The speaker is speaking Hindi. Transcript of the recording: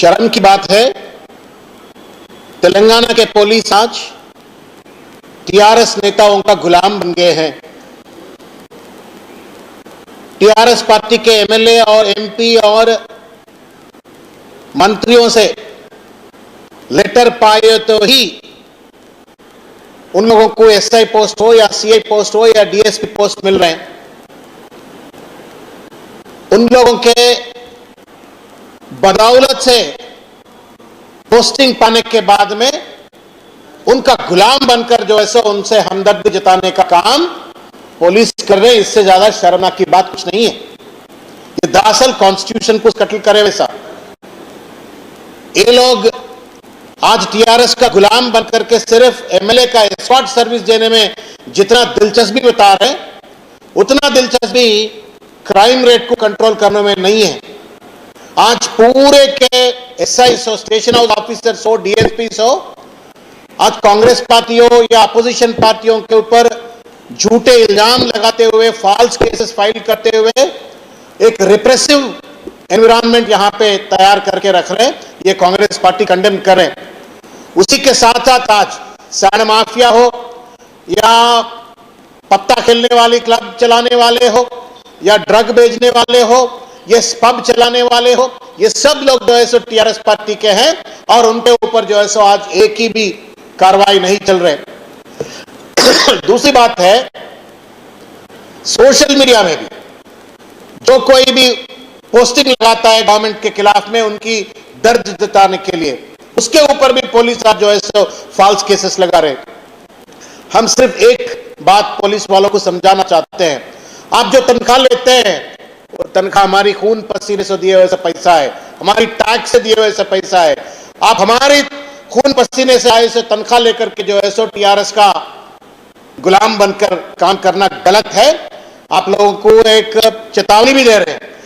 शर्म की बात है, तेलंगाना के पुलिस आज टीआरएस नेताओं का गुलाम बन गए हैं। टीआरएस पार्टी के एमएलए और एमपी और मंत्रियों से लेटर पाए तो ही उन लोगों को एसआई पोस्ट हो या सीआई पोस्ट हो या डीएसपी पोस्ट मिल रहे हैं। उन लोगों के बदौलत से पोस्टिंग पाने के बाद में उनका गुलाम बनकर जो है सो उनसे हमदर्दी जताने का काम पुलिस कर रहे हैं। इससे ज्यादा शर्मनाक की बात कुछ नहीं है। ये दरअसल कॉन्स्टिट्यूशन को कत्ल करे वैसा। ये लोग आज टीआरएस का गुलाम बनकर के सिर्फ एमएलए का एस्कॉर्ट सर्विस देने में जितना दिलचस्पी बता रहे हैं, उतना दिलचस्पी क्राइम रेट को कंट्रोल करने में नहीं है। आज पूरे के एसआई हो, स्टेशन हाउस ऑफिसर्स हो, डीएसपी हो, आज कांग्रेस पार्टियों या अपोजिशन पार्टियों के ऊपर झूठे इल्जाम लगाते हुए, फॉल्स केसेस फाइल करते हुए एक रिप्रेसिव एनवायरनमेंट यहां पे तैयार करके रख रहे हैं। ये कांग्रेस पार्टी कंडेम कर रहे हैं। उसी के साथ साथ आज सैंड माफिया हो या पत्ता खेलने वाली क्लब चलाने वाले हो या ड्रग बेचने वाले हो, ये पब चलाने वाले हो, ये सब लोग जो है सो टीआरएस पार्टी के हैं और उनके ऊपर जो है सो आज एक ही भी कार्रवाई नहीं चल रहे। दूसरी बात है, सोशल मीडिया में भी जो कोई भी पोस्टिंग लगाता है गवर्नमेंट के खिलाफ में उनकी दर्द जताने के लिए, उसके ऊपर भी पुलिस आज जो है सो फॉल्स केसेस लगा रहे। हम सिर्फ एक बात पुलिस वालों को समझाना चाहते हैं, आप जो तनख्वाह लेते हैं वो तनख्वाह हमारी खून पसीने से दिए हुए से पैसा है, हमारी टैक्स से दिए हुए से पैसा है। आप हमारी खून पसीने से आए से तनख्वाह लेकर के जो है सो टीआरएस का गुलाम बनकर काम करना गलत है। आप लोगों को एक चेतावनी भी दे रहे हैं।